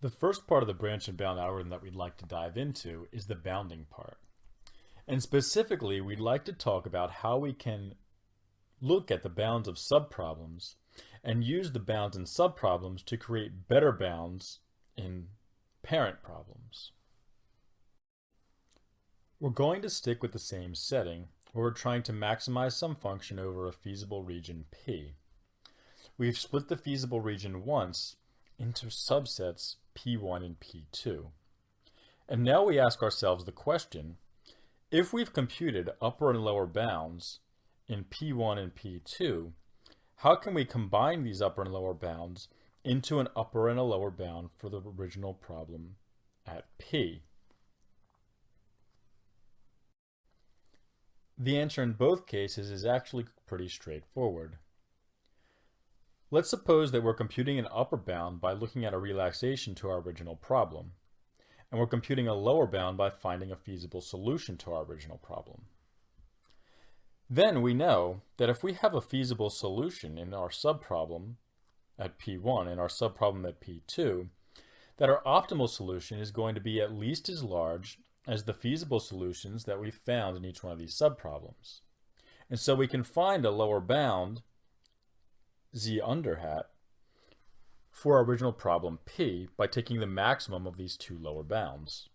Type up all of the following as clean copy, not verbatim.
The first part of the branch and bound algorithm that we'd like to dive into is the bounding part. And specifically, we'd like to talk about how we can look at the bounds of subproblems and use the bounds in subproblems to create better bounds in parent problems. We're going to stick with the same setting where we're trying to maximize some function over a feasible region P. We've split the feasible region once into subsets P1 and P2. And now we ask ourselves the question, if we've computed upper and lower bounds in P1 and P2, how can we combine these upper and lower bounds into an upper and a lower bound for the original problem at P? The answer in both cases is actually pretty straightforward. Let's suppose that we're computing an upper bound by looking at a relaxation to our original problem, and we're computing a lower bound by finding a feasible solution to our original problem. Then we know that if we have a feasible solution in our subproblem at P1 and our subproblem at P2, that our optimal solution is going to be at least as large as the feasible solutions that we found in each one of these subproblems. And so we can find a lower bound, z under hat, for our original problem P by taking the maximum of these two lower bounds.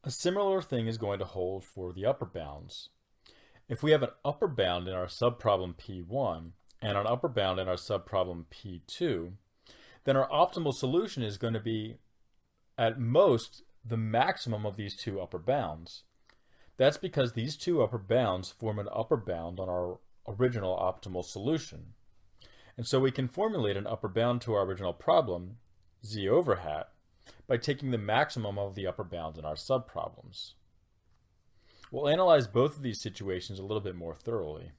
A similar thing is going to hold for the upper bounds. If we have an upper bound in our subproblem P1 and an upper bound in our subproblem P2, then our optimal solution is going to be at most the maximum of these two upper bounds. That's because these two upper bounds form an upper bound on our original optimal solution. And so we can formulate an upper bound to our original problem, z over hat, by taking the maximum of the upper bounds in our subproblems. We'll analyze both of these situations a little bit more thoroughly.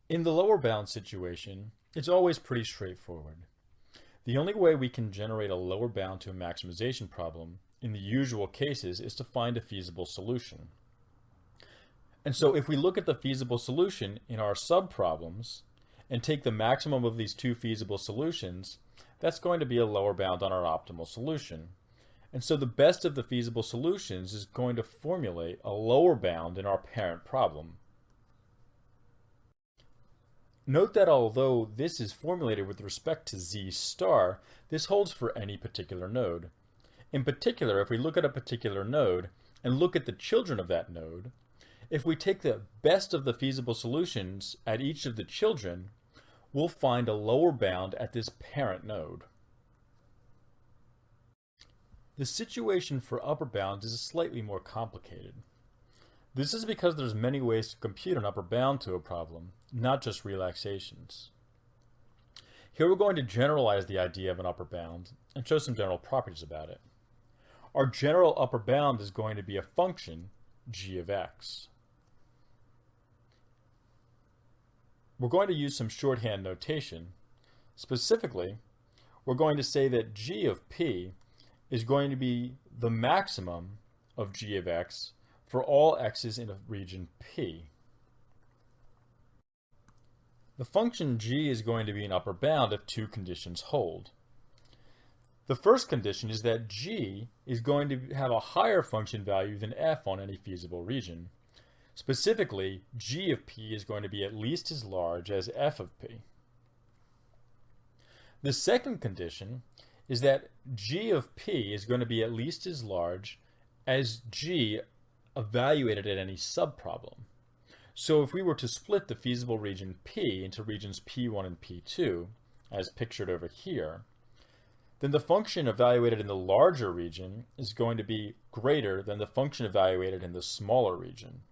In the lower bound situation, it's always pretty straightforward. The only way we can generate a lower bound to a maximization problem in the usual cases is to find a feasible solution. And so if we look at the feasible solution in our subproblems and take the maximum of these two feasible solutions, that's going to be a lower bound on our optimal solution. And so the best of the feasible solutions is going to formulate a lower bound in our parent problem. Note that although this is formulated with respect to z star, this holds for any particular node. In particular, if we look at a particular node and look at the children of that node, if we take the best of the feasible solutions at each of the children, we'll find a lower bound at this parent node. The situation for upper bounds is slightly more complicated. This is because there's many ways to compute an upper bound to a problem, not just relaxations. Here we're going to generalize the idea of an upper bound and show some general properties about it. Our general upper bound is going to be a function, g of x. We're going to use some shorthand notation. Specifically, we're going to say that g of p is going to be the maximum of g of x for all x's in a region P. The function g is going to be an upper bound if two conditions hold. The first condition is that g is going to have a higher function value than f on any feasible region. Specifically, g of p is going to be at least as large as f of p. The second condition is that g of p is going to be at least as large as g evaluated at any subproblem. So if we were to split the feasible region P into regions P1 and P2, as pictured over here, then the function evaluated in the larger region is going to be greater than the function evaluated in the smaller region.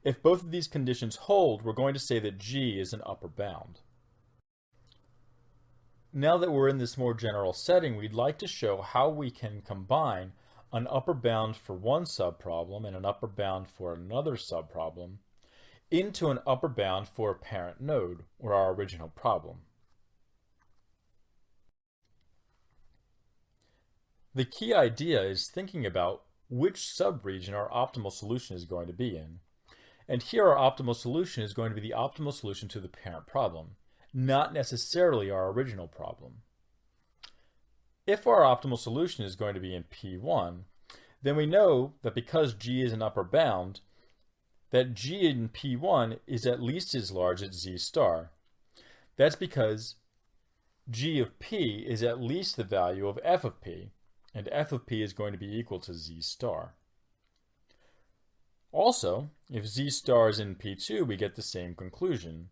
If both of these conditions hold, we're going to say that G is an upper bound. Now that we're in this more general setting, we'd like to show how we can combine an upper bound for one subproblem and an upper bound for another subproblem into an upper bound for a parent node, or our original problem. The key idea is thinking about which subregion our optimal solution is going to be in. And here our optimal solution is going to be the optimal solution to the parent problem. not necessarily our original problem. If our optimal solution is going to be in P1, then we know that because G is an upper bound, that G in P1 is at least as large as Z star. That's because G of P is at least the value of F of P, and F of P is going to be equal to Z star. Also, if Z star is in P2, we get the same conclusion.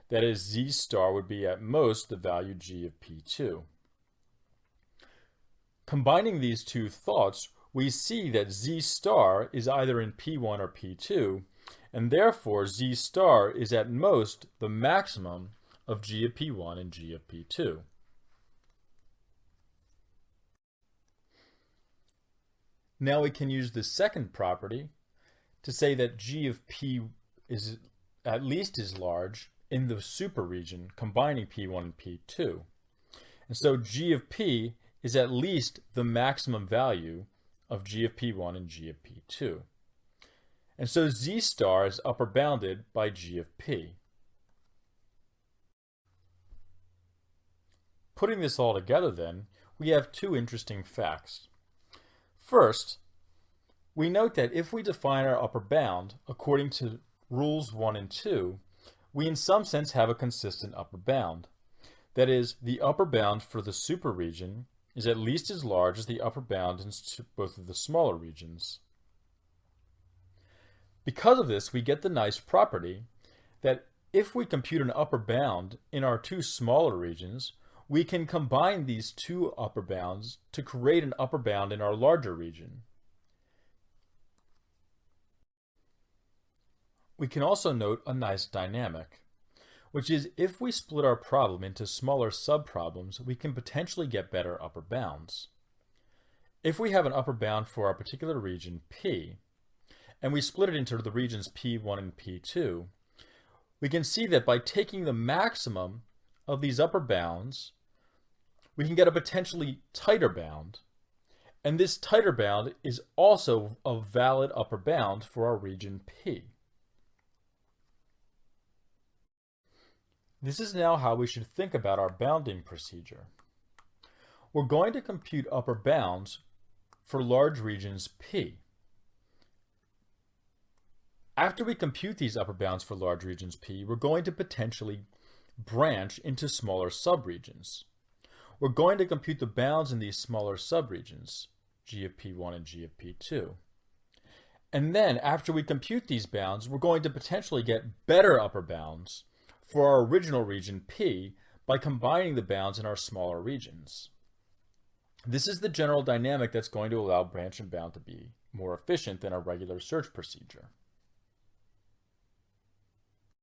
That is, Z star would be at most the value G of P2. Combining these two thoughts, we see that Z star is either in P1 or P2, and therefore Z star is at most the maximum of G of P1 and G of P2. Now we can use the second property to say that G of P is at least as large in the superregion combining P1 and P2. And so G of P is at least the maximum value of G of P1 and G of P2. And so Z star is upper bounded by G of P. Putting this all together then, we have two interesting facts. First, we note that if we define our upper bound according to rules 1 and 2, we in some sense have a consistent upper bound. That is, the upper bound for the superregion is at least as large as the upper bound in both of the smaller regions. Because of this, we get the nice property that if we compute an upper bound in our two smaller regions, we can combine these two upper bounds to create an upper bound in our larger region. We can also note a nice dynamic, which is if we split our problem into smaller subproblems, we can potentially get better upper bounds. If we have an upper bound for our particular region P, and we split it into the regions P1 and P2, we can see that by taking the maximum of these upper bounds, we can get a potentially tighter bound. And this tighter bound is also a valid upper bound for our region P. This is now how we should think about our bounding procedure. We're going to compute upper bounds for large regions P. After we compute these upper bounds for large regions P, we're going to potentially branch into smaller subregions. We're going to compute the bounds in these smaller subregions, G of P1 and G of P2. And then, after we compute these bounds, we're going to potentially get better upper bounds for our original region P by combining the bounds in our smaller regions. This is the general dynamic that's going to allow branch and bound to be more efficient than a regular search procedure.